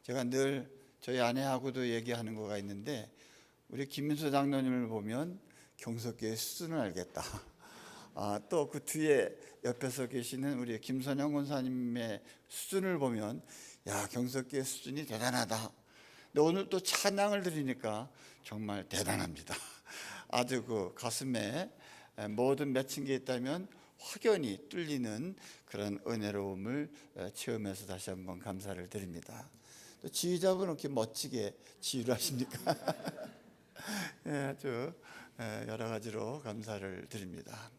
제가 늘 저희 아내하고도 얘기하는 거가 있는데, 우리 김민수 장로님을 보면 경석계의 수준을 알겠다. 또 그 뒤에 옆에서 계시는 우리 김선영 권사님의 수준을 보면 야, 경석계의 수준이 대단하다. 근데 오늘 또 찬양을 드리니까 정말 대단합니다. 아주 그 가슴에 모든 맺힌 게 있다면 확연히 뚫리는 그런 은혜로움을 체험해서 다시 한번 감사를 드립니다. 또 지휘자분은 이렇게 멋지게 지휘를 하십니까? 아주 여러 가지로 감사를 드립니다.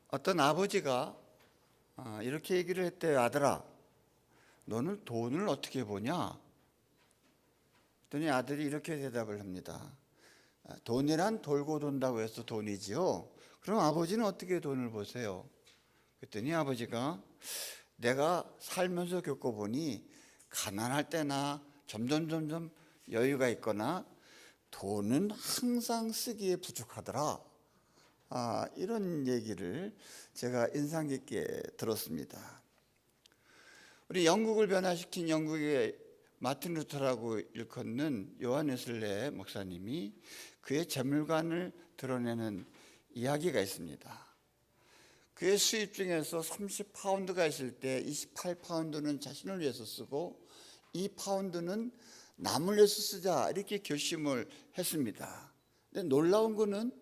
어떤 아버지가 이렇게 얘기를 했대요. 아들아, 너는 돈을 어떻게 보냐? 그랬더니 아들이 이렇게 대답을 합니다. 돈이란 돌고 돈다고 해서 돈이지요. 그럼 아버지는 어떻게 돈을 보세요? 그랬더니 아버지가 내가 살면서 겪어보니 가난할 때나 점점 여유가 있거나 돈은 항상 쓰기에 부족하더라. 이런 얘기를 제가 인상 깊게 들었습니다. 우리 영국을 변화시킨 영국의 마틴 루터라고 일컫는 요한 웨슬레 목사님이 그의 재물관을 드러내는 이야기가 있습니다. 그의 수입 중에서 30파운드가 있을 때 28파운드는 자신을 위해서 쓰고 2파운드는 남을 위해서 쓰자, 이렇게 결심을 했습니다. 근데 놀라운 거는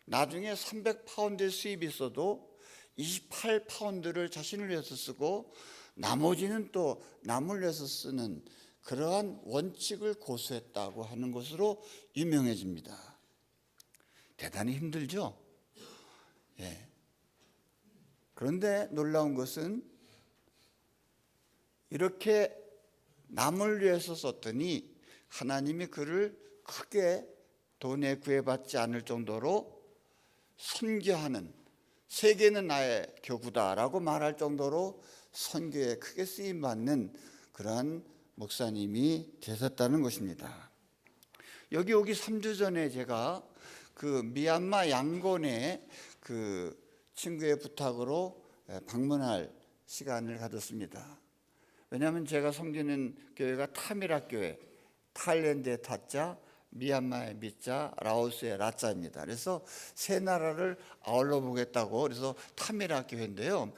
나중에 300파운드의 수입이 있어도 28파운드를 자신을 위해서 쓰고 나머지는 또 남을 위해서 쓰는 그러한 원칙을 고수했다고 하는 것으로 유명해집니다. 대단히 힘들죠? 예. 그런데 놀라운 것은 이렇게 남을 위해서 썼더니 하나님이 그를 크게 돈에 구애받지 않을 정도로 선교하는, 세계는 나의 교구다라고 말할 정도로 선교에 크게 쓰임받는 그러한 목사님이 되셨다는 것입니다. 여기 오기 3주 전에 제가 그 미얀마 양곤에 그 친구의 부탁으로 방문할 시간을 가졌습니다. 왜냐하면 제가 섬기는 교회가 타미락 교회, 타일랜드의 타자, 미얀마의 미자, 라오스의 라자입니다. 그래서 세 나라를 아울러 보겠다고, 그래서 타미락 교회인데요.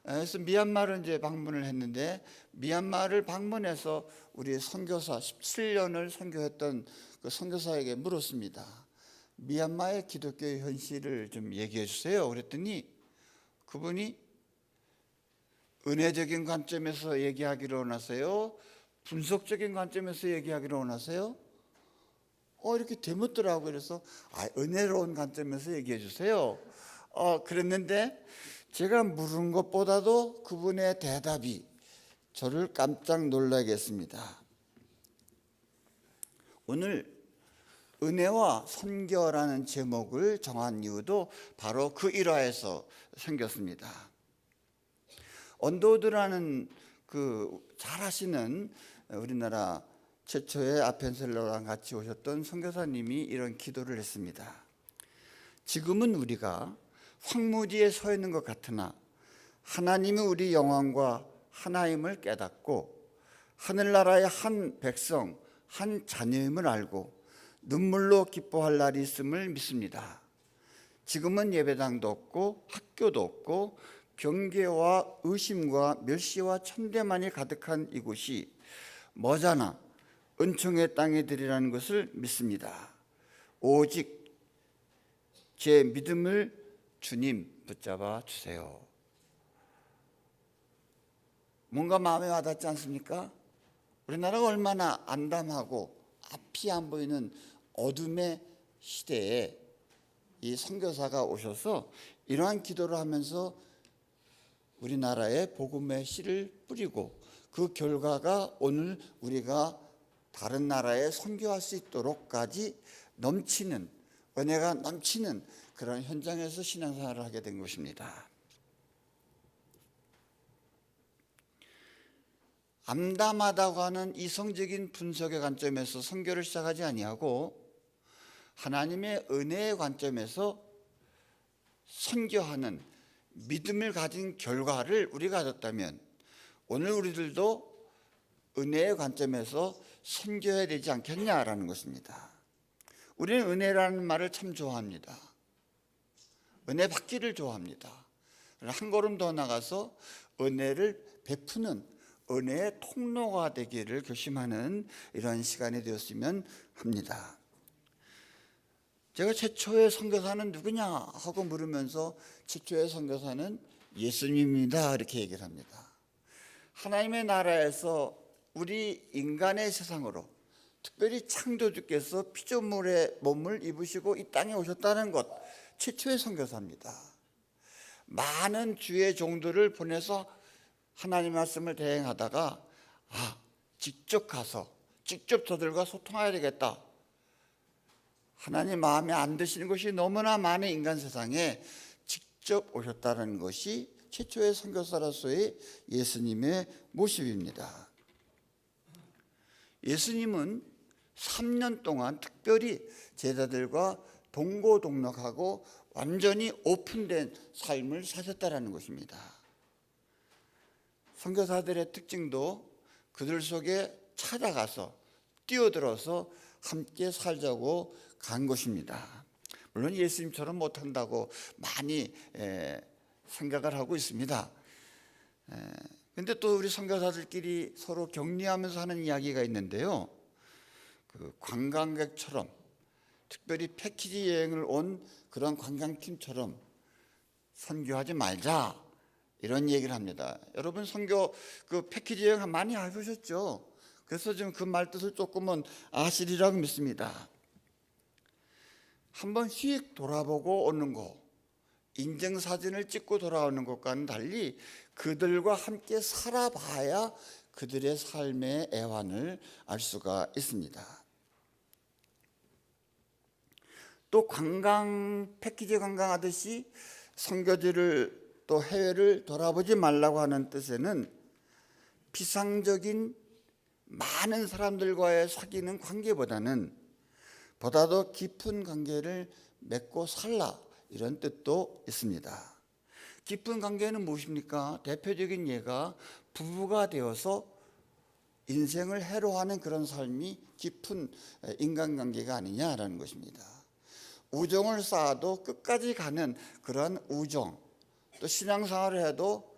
그래서 미얀마를 이제 방문을 했는데, 미얀마를 방문해서 우리 선교사 17년을 선교했던 그 선교사에게 물었습니다. 미얀마의 기독교의 현실을 좀 얘기해 주세요. 그랬더니 그분이 은혜적인 관점에서 얘기하기로 원하세요? 분석적인 관점에서 얘기하기로 원하세요? 이렇게 되묻더라고요. 그래서 은혜로운 관점에서 얘기해 주세요. 그랬는데 제가 물은 것보다도 그분의 대답이 저를 깜짝 놀라게 했습니다. 오늘 은혜와 선교라는 제목을 정한 이유도 바로 그 일화에서 생겼습니다. 언더우드라는 그 잘하시는 우리나라 최초의 아펜셀러랑 같이 오셨던 선교사님이 이런 기도를 했습니다. 지금은 우리가 황무지에 서 있는 것 같으나 하나님이 우리 영광과 하나임을 깨닫고 하늘나라의 한 백성, 한 자녀임을 알고 눈물로 기뻐할 날이 있음을 믿습니다. 지금은 예배당도 없고 학교도 없고 경계와 의심과 멸시와 천대만이 가득한 이곳이 머자나 은총의 땅이 되리라는 것을 믿습니다. 오직 제 믿음을 주님 붙잡아 주세요. 뭔가 마음에 와닿지 않습니까? 우리나라가 얼마나 암담하고 앞이 안 보이는 어둠의 시대에 이 선교사가 오셔서 이러한 기도를 하면서 우리나라에 복음의 씨를 뿌리고 그 결과가 오늘 우리가 다른 나라에 선교할 수 있도록까지 넘치는, 은혜가 넘치는 그런 현장에서 신앙생활을 하게 된 것입니다. 암담하다고 하는 이성적인 분석의 관점에서 선교를 시작하지 아니하고 하나님의 은혜의 관점에서 선교하는 믿음을 가진 결과를 우리가 가졌다면 오늘 우리들도 은혜의 관점에서 선교해야 되지 않겠냐라는 것입니다. 우리는 은혜라는 말을 참 좋아합니다. 은혜 받기를 좋아합니다. 한 걸음 더 나가서 은혜를 베푸는 은혜의 통로가 되기를 결심하는 이런 시간이 되었으면 합니다. 제가 최초의 선교사는 누구냐 하고 물으면서 최초의 선교사는 예수님입니다 이렇게 얘기를 합니다. 하나님의 나라에서 우리 인간의 세상으로 특별히 창조주께서 피조물의 몸을 입으시고 이 땅에 오셨다는 것, 최초의 선교사입니다. 많은 주의 종들을 보내서 하나님 말씀을 대행하다가 직접 가서 직접 저들과 소통해야 되겠다. 하나님 마음에 안 드시는 것이 너무나 많은 인간 세상에 직접 오셨다는 것이 최초의 선교사로서의 예수님의 모습입니다. 예수님은 3년 동안 특별히 제자들과 동고동락하고 완전히 오픈된 삶을 사셨다는 것입니다. 선교사들의 특징도 그들 속에 찾아가서 뛰어들어서 함께 살자고 간 것입니다. 물론 예수님처럼 못한다고 많이 생각을 하고 있습니다. 그런데 또 우리 선교사들끼리 서로 격려하면서 하는 이야기가 있는데요. 그 관광객처럼 특별히 패키지 여행을 온 그런 관광팀처럼 선교하지 말자 이런 얘기를 합니다. 여러분 선교 그 패키지 여행 많이 해보셨죠? 그래서 지금 그 말뜻을 조금은 아시리라고 믿습니다. 한번 휙 돌아보고 오는 거, 인증사진을 찍고 돌아오는 것과는 달리 그들과 함께 살아봐야 그들의 삶의 애환을 알 수가 있습니다. 또 패키지 관광하듯이 선교지를 또 해외를 돌아보지 말라고 하는 뜻에는 피상적인 많은 사람들과의 사귀는 관계보다는 보다 더 깊은 관계를 맺고 살라 이런 뜻도 있습니다. 깊은 관계는 무엇입니까? 대표적인 예가 부부가 되어서 인생을 해로하는 그런 삶이 깊은 인간관계가 아니냐라는 것입니다. 우정을 쌓아도 끝까지 가는 그런 우정, 또 신앙생활을 해도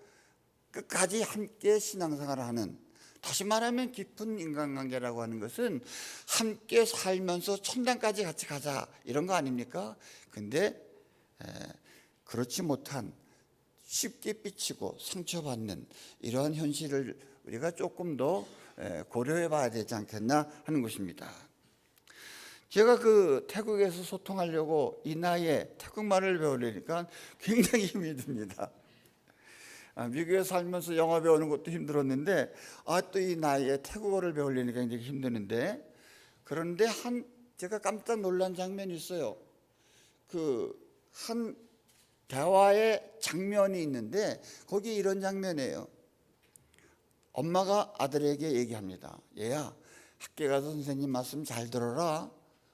끝까지 함께 신앙생활을 하는, 다시 말하면 깊은 인간관계라고 하는 것은 함께 살면서 천당까지 같이 가자 이런 거 아닙니까? 근데 그렇지 못한 쉽게 삐치고 상처받는 이러한 현실을 우리가 조금 더 고려해 봐야 되지 않겠나 하는 것입니다. 제가 그 태국에서 소통하려고 이 나이에 태국말을 배우려니까 굉장히 힘이 듭니다. 미국에 살면서 영어 배우는 것도 힘들었는데 또 이 나이에 태국어를 배우려니까 굉장히 힘드는데, 그런데 제가 깜짝 놀란 장면이 있어요. 그 한 대화의 장면이 있는데 거기 이런 장면이에요. 엄마가 아들에게 얘기합니다. 얘야, 학교 가서 선생님 말씀 잘 들어라.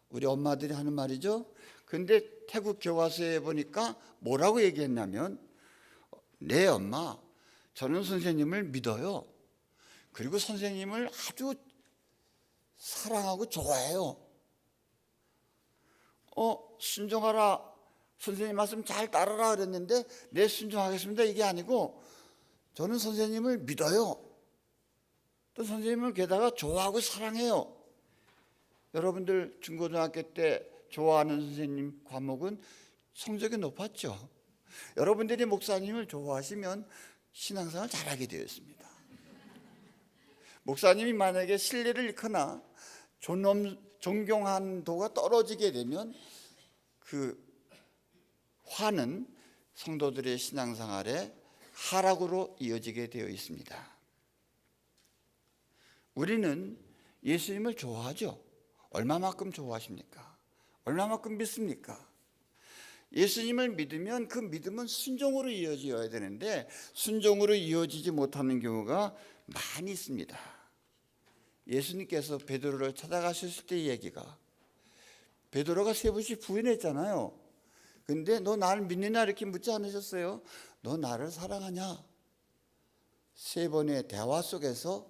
우리 엄마들이 하는 말이죠. 근데 태국 교과서에 보니까 뭐라고 얘기했냐면, 네 엄마, 저는 선생님을 믿어요. 그리고 선생님을 아주 사랑하고 좋아해요. 순종하라, 선생님 말씀 잘 따르라 그랬는데 네 순종하겠습니다 이게 아니고, 저는 선생님을 믿어요. 또 선생님을 게다가 좋아하고 사랑해요. 여러분들 중고등학교 때 좋아하는 선생님 과목은 성적이 높았죠. 여러분들이 목사님을 좋아하시면 신앙생활 잘하게 되어 있습니다. 목사님이 만약에 신뢰를 잃거나 존경한도가 떨어지게 되면 그 화는 성도들의 신앙생활에 하락으로 이어지게 되어 있습니다. 우리는 예수님을 좋아하죠. 얼마만큼 좋아하십니까? 얼마만큼 믿습니까? 예수님을 믿으면 그 믿음은 순종으로 이어져야 되는데 순종으로 이어지지 못하는 경우가 많이 있습니다. 예수님께서 베드로를 찾아가셨을 때 얘기가, 베드로가 세 번씩 부인했잖아요. 근데 너 나를 믿느냐 이렇게 묻지 않으셨어요? 너 나를 사랑하냐? 세 번의 대화 속에서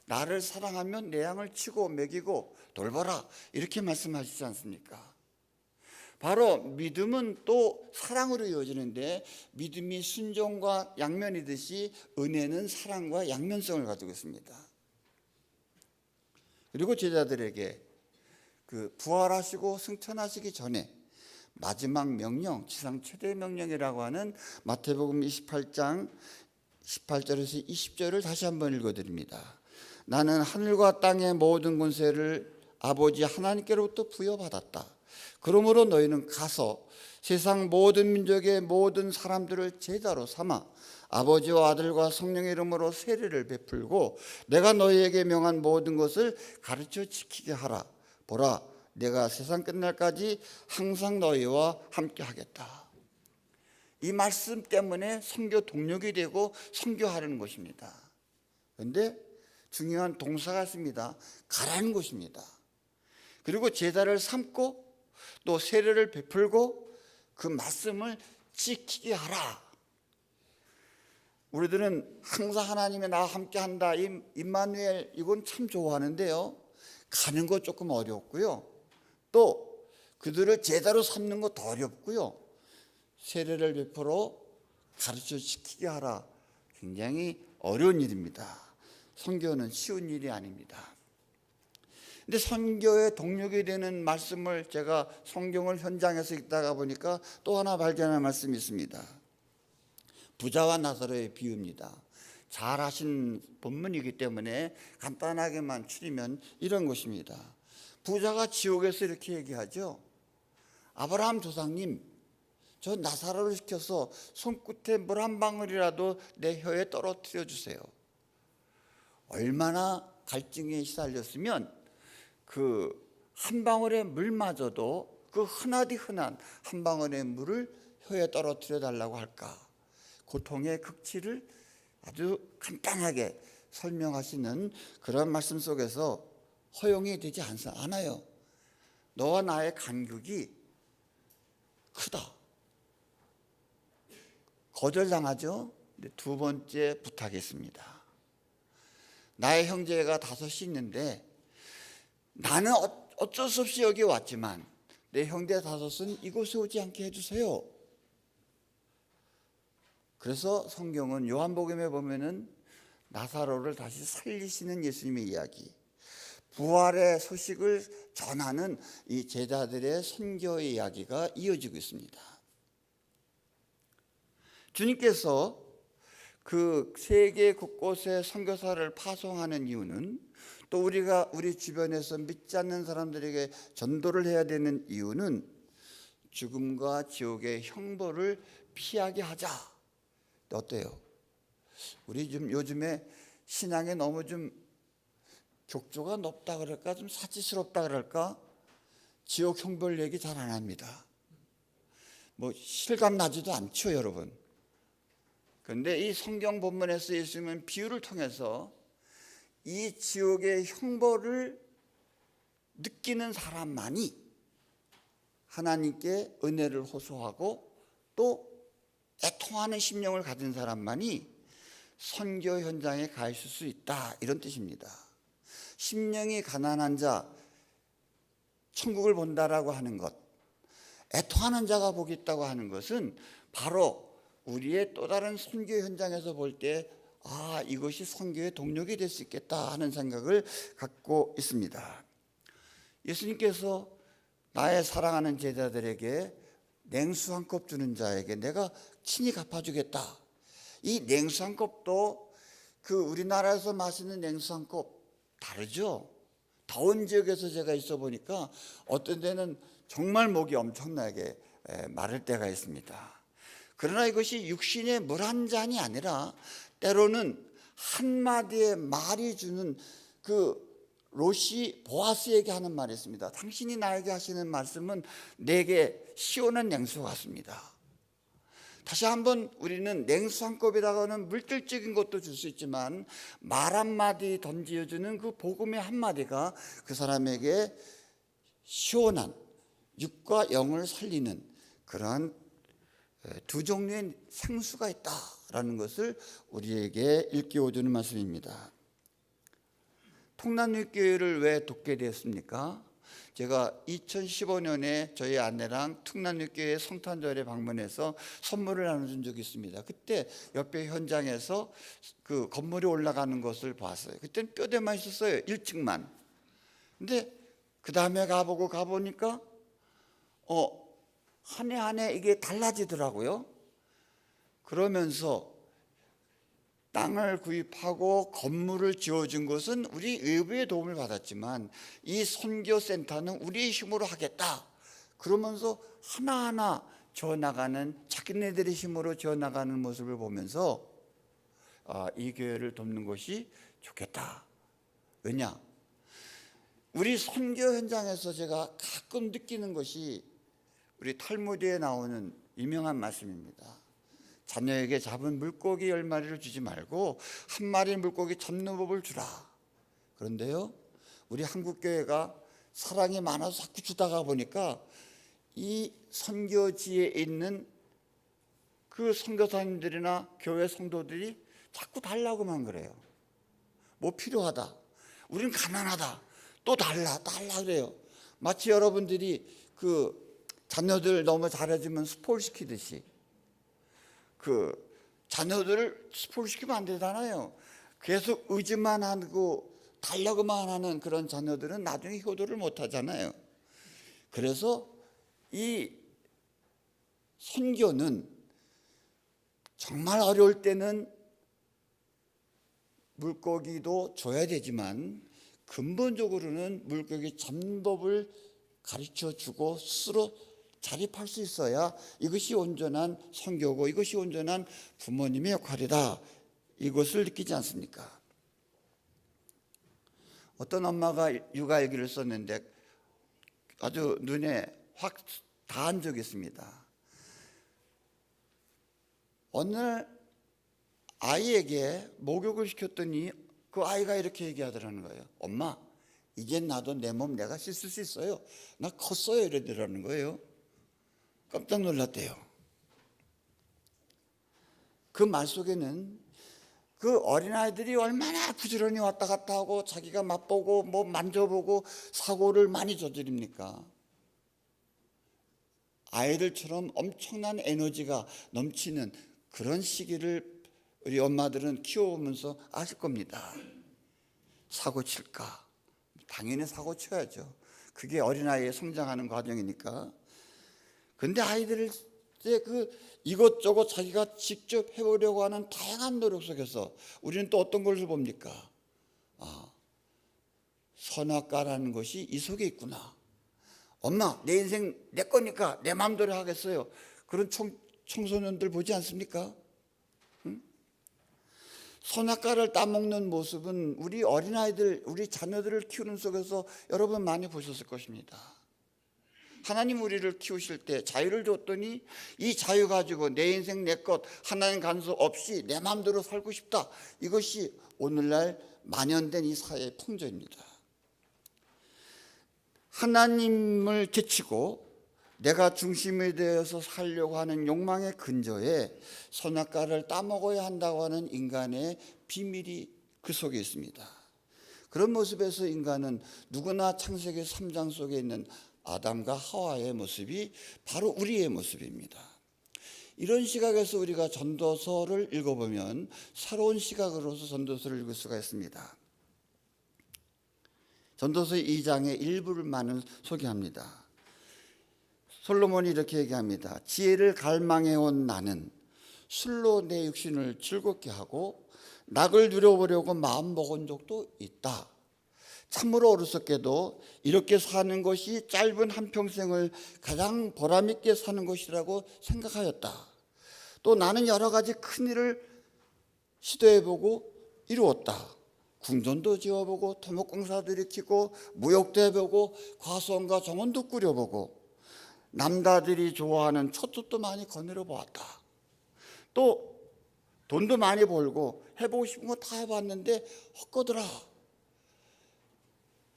나를 사랑하면 내 양을 치고 먹이고 돌보라, 이렇게 말씀하시지 않습니까? 바로 믿음은 또 사랑으로 이어지는데, 믿음이 순종과 양면이듯이 은혜는 사랑과 양면성을 가지고 있습니다. 그리고 제자들에게 그 부활하시고 승천하시기 전에 마지막 명령, 지상 최대 명령이라고 하는 마태복음 28장 18절에서 20절을 다시 한번 읽어드립니다. 나는 하늘과 땅의 모든 권세를 아버지 하나님께로부터 부여받았다. 그러므로 너희는 가서 세상 모든 민족의 모든 사람들을 제자로 삼아 아버지와 아들과 성령의 이름으로 세례를 베풀고 내가 너희에게 명한 모든 것을 가르쳐 지키게 하라. 보라, 내가 세상 끝날까지 항상 너희와 함께 하겠다. 이 말씀 때문에 선교 동력이 되고 선교하려는 것입니다. 그런데 중요한 동사가 있습니다. 가라는 것입니다. 그리고 제자를 삼고 또 세례를 베풀고 그 말씀을 지키게 하라. 우리들은 항상 하나님이 나와 함께 한다, 임마누엘, 이건 참 좋아하는데요, 가는 거 조금 어렵고요, 또 그들을 제자로 삼는 거 더 어렵고요, 세례를 베풀어 가르쳐 지키게 하라, 굉장히 어려운 일입니다. 선교는 쉬운 일이 아닙니다. 근데 선교의 동력이 되는 말씀을 제가 성경을 현장에서 읽다가 보니까 또 하나 발견한 말씀이 있습니다. 부자와 나사로의 비유입니다. 잘 아신 본문이기 때문에 간단하게만 추리면 이런 것입니다. 부자가 지옥에서 이렇게 얘기하죠. 아브라함 조상님, 저 나사로를 시켜서 손끝에 물 한 방울이라도 내 혀에 떨어뜨려 주세요. 얼마나 갈증에 시달렸으면 그 한 방울의 물마저도, 그 흔하디 흔한 한 방울의 물을 혀에 떨어뜨려 달라고 할까. 고통의 극치를 아주 간단하게 설명하시는 그런 말씀 속에서 허용이 되지 않아요. 너와 나의 간격이 크다. 거절당하죠. 두 번째 부탁했습니다. 나의 형제가 5이 있는데 나는 어쩔 수 없이 여기 왔지만 내 형제 5은 이곳에 오지 않게 해주세요. 그래서 성경은 요한복음에 보면은 나사로를 다시 살리시는 예수님의 이야기, 부활의 소식을 전하는 이 제자들의 선교의 이야기가 이어지고 있습니다. 주님께서 그 세계 곳곳에 선교사를 파송하는 이유는, 또 우리가 우리 주변에서 믿지 않는 사람들에게 전도를 해야 되는 이유는 죽음과 지옥의 형벌을 피하게 하자. 어때요? 우리 좀 요즘에 신앙에 너무 좀 격조가 높다 그럴까, 좀 사치스럽다 그럴까, 지옥 형벌 얘기 잘 안 합니다. 뭐 실감 나지도 않죠, 여러분. 그런데 이 성경 본문에서 예수님은 비유를 통해서 이 지옥의 형벌을 느끼는 사람만이, 하나님께 은혜를 호소하고 또 애통하는 심령을 가진 사람만이 선교 현장에 가 있을 수 있다, 이런 뜻입니다. 심령이 가난한 자 천국을 본다라고 하는 것, 애통하는 자가 복이 있다고 하는 것은 바로 우리의 또 다른 선교 현장에서 볼 때 이것이 선교의 동력이 될 수 있겠다 하는 생각을 갖고 있습니다. 예수님께서 나의 사랑하는 제자들에게 냉수 한 컵 주는 자에게 내가 친히 갚아주겠다. 이 냉수 한 컵도 그 우리나라에서 마시는 냉수 한 컵 다르죠. 더운 지역에서 제가 있어 보니까 어떤 데는 정말 목이 엄청나게 마를 때가 있습니다. 그러나 이것이 육신의 물 한 잔이 아니라 때로는 한마디의 말이 주는, 그 롯이 보아스에게 하는 말이 있습니다. 당신이 나에게 하시는 말씀은 내게 시원한 냉수 같습니다. 다시 한번 우리는 냉수 한 컵에다가는 물질적인 것도 줄 수 있지만 말 한마디 던져주는 그 복음의 한마디가 그 사람에게 시원한 육과 영을 살리는 그러한 두 종류의 생수가 있다라는 것을 우리에게 일깨워주는 말씀입니다. 통남육교회를 왜 돕게 되었습니까? 제가 2015년에 저희 아내랑 통남육교회 성탄절에 방문해서 선물을 나눠준 적이 있습니다. 그때 옆에 현장에서 그 건물이 올라가는 것을 봤어요. 그때는 뼈대만 있었어요. 1층만. 근데 그 다음에 가보니까 한 해 한 해 이게 달라지더라고요. 그러면서 땅을 구입하고 건물을 지어준 것은 우리 외부의 도움을 받았지만 이 선교센터는 우리의 힘으로 하겠다. 그러면서 하나하나 지어나가는, 자기네들의 힘으로 지어나가는 모습을 보면서 이 교회를 돕는 것이 좋겠다. 왜냐? 우리 선교 현장에서 제가 가끔 느끼는 것이 우리 탈무드에 나오는 유명한 말씀입니다. 자녀에게 잡은 물고기 10마리를 주지 말고 한 마리 물고기 잡는 법을 주라. 그런데요, 우리 한국교회가 사랑이 많아서 자꾸 주다가 보니까 이 선교지에 있는 그 선교사님들이나 교회 성도들이 자꾸 달라고만 그래요. 뭐 필요하다, 우리는 가난하다, 또 달라 그래요. 마치 여러분들이 그 자녀들 너무 잘해주면 스포를 시키듯이 그 자녀들을 스포를 시키면 안 되잖아요. 계속 의지만 하고 달라고만 하는 그런 자녀들은 나중에 효도를 못 하잖아요. 그래서 이 선교는 정말 어려울 때는 물고기도 줘야 되지만 근본적으로는 물고기 잡는 법을 가르쳐 주고 스스로 자립할 수 있어야 이것이 온전한 선교고 이것이 온전한 부모님의 역할이다. 이것을 느끼지 않습니까? 어떤 엄마가 육아일기를 썼는데 아주 눈에 확 닿은 적이 있습니다. 어느 날 아이에게 목욕을 시켰더니 그 아이가 이렇게 얘기하더라는 거예요. 엄마, 이젠 나도 내 몸 내가 씻을 수 있어요. 나 컸어요. 이러더라는 거예요. 깜짝 놀랐대요. 그 말 속에는 그 어린아이들이 얼마나 부지런히 왔다 갔다 하고 자기가 맛보고 뭐 만져보고 사고를 많이 저지릅니까? 아이들처럼 엄청난 에너지가 넘치는 그런 시기를 우리 엄마들은 키워보면서 아실 겁니다. 사고 칠까? 당연히 사고 쳐야죠. 그게 어린아이의 성장하는 과정이니까. 근데 아이들을 그 이것저것 자기가 직접 해보려고 하는 다양한 노력 속에서 우리는 또 어떤 것을 봅니까? 선악과라는 것이 이 속에 있구나. 엄마, 내 인생 내 거니까 내 마음대로 하겠어요. 그런 청소년들 보지 않습니까? 응? 선악과를 따먹는 모습은 우리 어린아이들, 우리 자녀들을 키우는 속에서 여러분 많이 보셨을 것입니다. 하나님 우리를 키우실 때 자유를 줬더니 이 자유 가지고 내 인생 내 것 하나님 간섭 없이 내 마음대로 살고 싶다. 이것이 오늘날 만연된 이 사회의 풍조입니다. 하나님을 제치고 내가 중심이 되어서 살려고 하는 욕망의 근저에 선악과를 따먹어야 한다고 하는 인간의 비밀이 그 속에 있습니다. 그런 모습에서 인간은 누구나 창세기 3장 속에 있는 아담과 하와의 모습이 바로 우리의 모습입니다. 이런 시각에서 우리가 전도서를 읽어보면 새로운 시각으로서 전도서를 읽을 수가 있습니다. 전도서 2장의 일부만을 소개합니다. 솔로몬이 이렇게 얘기합니다. 지혜를 갈망해온 나는 술로 내 육신을 즐겁게 하고 낙을 누려보려고 마음 먹은 적도 있다. 참으로 어리석게도 이렇게 사는 것이 짧은 한평생을 가장 보람있게 사는 것이라고 생각하였다. 또 나는 여러 가지 큰 일을 시도해보고 이루었다. 궁전도 지어보고 토목공사도 일으키고 무역도 해보고 과수원과 정원도 꾸려보고 남자들이 좋아하는 촛불도 많이 거느려 보았다. 또 돈도 많이 벌고 해보고 싶은 거 다 해봤는데 헛거더라.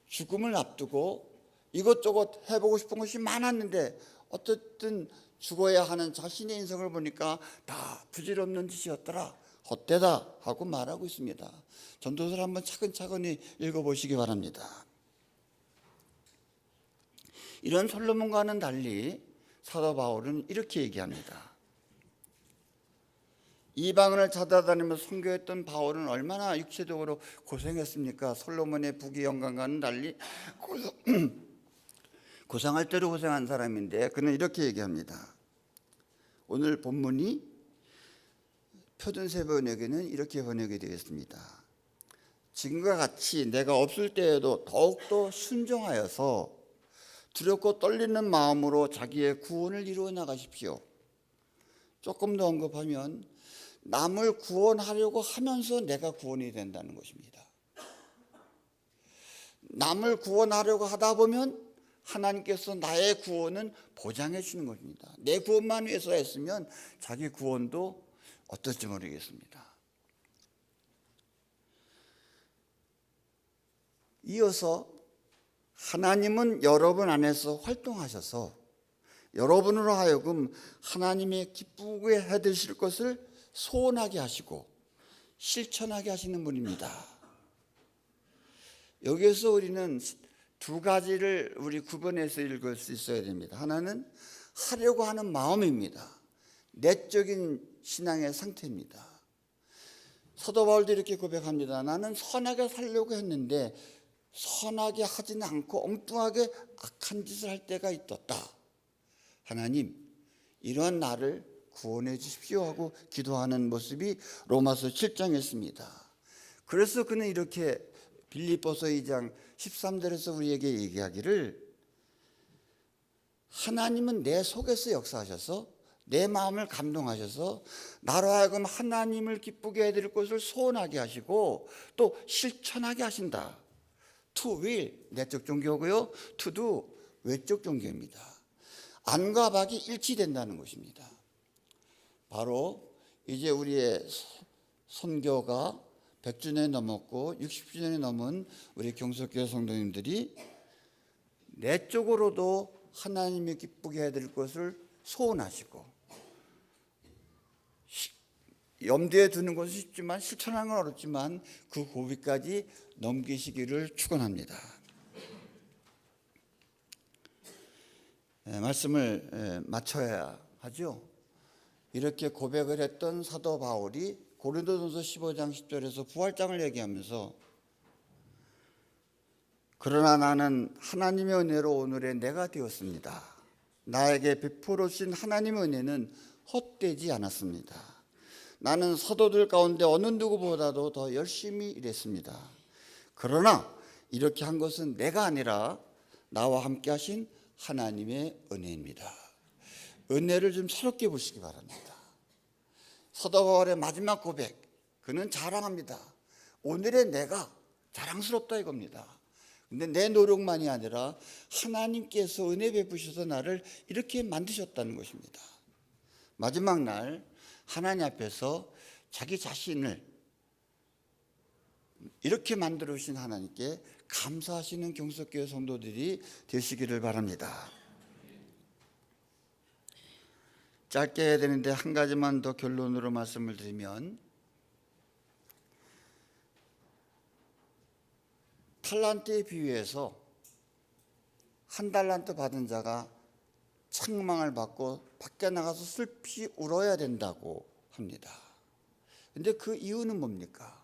죽음을 앞두고 이것저것 해보고 싶은 것이 많았는데 어쨌든 죽어야 하는 자신의 인생을 보니까 다 부질없는 짓이었더라, 헛되다 하고 말하고 있습니다. 전도서를 한번 차근차근히 읽어보시기 바랍니다. 이런 솔로몬과는 달리 사도 바울은 이렇게 얘기합니다. 이방인을 찾아다니면서 선교했던 바울은 얼마나 육체적으로 고생했습니까? 솔로몬의 부귀 영광과는 달리 고생할 대로 고생한 사람인데, 그는 이렇게 얘기합니다. 오늘 본문이 표준세 번역에는 이렇게 번역이 되겠습니다. 지금과 같이 내가 없을 때에도 더욱더 순종하여서 두렵고 떨리는 마음으로 자기의 구원을 이루어 나가십시오. 조금 더 언급하면 남을 구원하려고 하면서 내가 구원이 된다는 것입니다. 남을 구원하려고 하다 보면 하나님께서 나의 구원은 보장해 주는 것입니다. 내 구원만 위해서 했으면 자기 구원도 어떨지 모르겠습니다. 이어서 하나님은 여러분 안에서 활동하셔서 여러분으로 하여금 하나님의 기쁘게 해드실 것을 소원하게 하시고 실천하게 하시는 분입니다. 여기에서 우리는 두 가지를 우리 구분해서 읽을 수 있어야 됩니다. 하나는 하려고 하는 마음입니다. 내적인 신앙의 상태입니다. 사도 바울도 이렇게 고백합니다. 나는 선하게 살려고 했는데 선하게 하지는 않고 엉뚱하게 악한 짓을 할 때가 있었다. 하나님, 이러한 나를 구원해 주십시오 하고 기도하는 모습이 로마서 7장에 있습니다. 그래서 그는 이렇게 빌립보서 2장 13절에서 우리에게 얘기하기를, 하나님은 내 속에서 역사하셔서 내 마음을 감동하셔서 나로 하여금 하나님을 기쁘게 해드릴 것을 소원하게 하시고 또 실천하게 하신다. To will, 내적 종교고요. To do, 외적 종교입니다. 안과 밖이 일치된다는 것입니다. 바로 이제 우리의 선교가 100주년이 넘었고 60주년이 넘은 우리 경석교회 성도님들이 내적으로도 하나님이 기쁘게 해드릴 것을 소원하시고, 염두에 두는 것은 쉽지만 실천하는 건 어렵지만 그 고비까지 넘기시기를 축원합니다. 말씀을 마쳐야 하죠. 이렇게 고백을 했던 사도 바울이 고린도전서 15장 10절에서 부활장을 얘기하면서, 그러나 나는 하나님의 은혜로 오늘의 내가 되었습니다. 나에게 베풀어 주신 하나님의 은혜는 헛되지 않았습니다. 나는 사도들 가운데 어느 누구보다도 더 열심히 일했습니다. 그러나 이렇게 한 것은 내가 아니라 나와 함께 하신 하나님의 은혜입니다. 은혜를 좀 새롭게 보시기 바랍니다. 사도 바울의 마지막 고백, 그는 자랑합니다. 오늘의 내가 자랑스럽다 이겁니다. 근데 내 노력만이 아니라 하나님께서 은혜 베푸셔서 나를 이렇게 만드셨다는 것입니다. 마지막 날 하나님 앞에서 자기 자신을 이렇게 만들어 주신 하나님께 감사하시는 경석교회 성도들이 되시기를 바랍니다. 짧게 해야 되는데 한 가지만 더 결론으로 말씀을 드리면, 탈란트에 비유해서 한 달란트 받은 자가 책망을 받고 밖에 나가서 슬피 울어야 된다고 합니다. 그런데 그 이유는 뭡니까?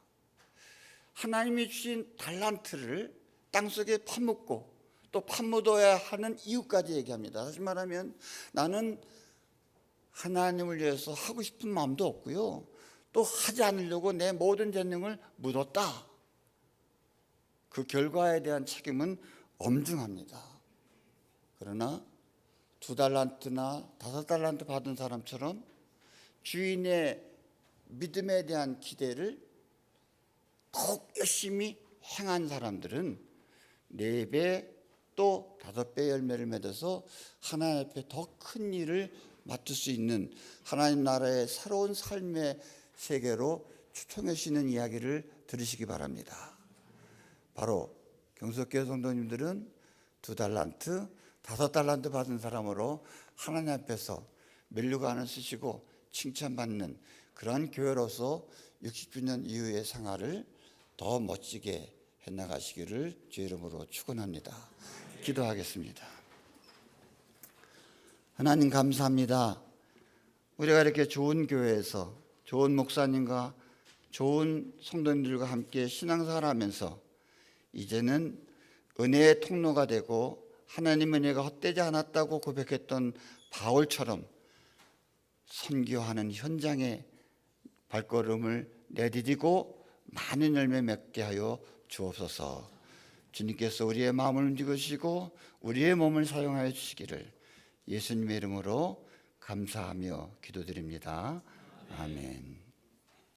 하나님이 주신 달란트를 땅속에 파묻고 또 파묻어야 하는 이유까지 얘기합니다. 다시 말하면 나는 하나님을 위해서 하고 싶은 마음도 없고요, 또 하지 않으려고 내 모든 재능을 묻었다. 그 결과에 대한 책임은 엄중합니다. 그러나 2달란트나 5달란트 받은 사람처럼 주인의 믿음에 대한 기대를 더욱 열심히 행한 사람들은 4배 또 5배 열매를 맺어서 하나님 앞에 더 큰 일을 맡을 수 있는 하나님 나라의 새로운 삶의 세계로 초청하시는 이야기를 들으시기 바랍니다. 바로 경석교회 성도님들은 2달란트, 5달란트 받은 사람으로 하나님 앞에서 멸류관을 쓰시고 칭찬받는 그러한 교회로서 60주년 이후의 생활을 더 멋지게 해나가시기를 주의 이름으로 축원합니다. 기도하겠습니다. 하나님 감사합니다. 우리가 이렇게 좋은 교회에서 좋은 목사님과 좋은 성도님들과 함께 신앙생활하면서 이제는 은혜의 통로가 되고 하나님 은혜가 헛되지 않았다고 고백했던 바울처럼 선교하는 현장에 발걸음을 내디디고 많은 열매 맺게 하여 주옵소서. 주님께서 우리의 마음을 움직이시고 우리의 몸을 사용하여 주시기를 예수님의 이름으로 감사하며 기도드립니다. 아멘.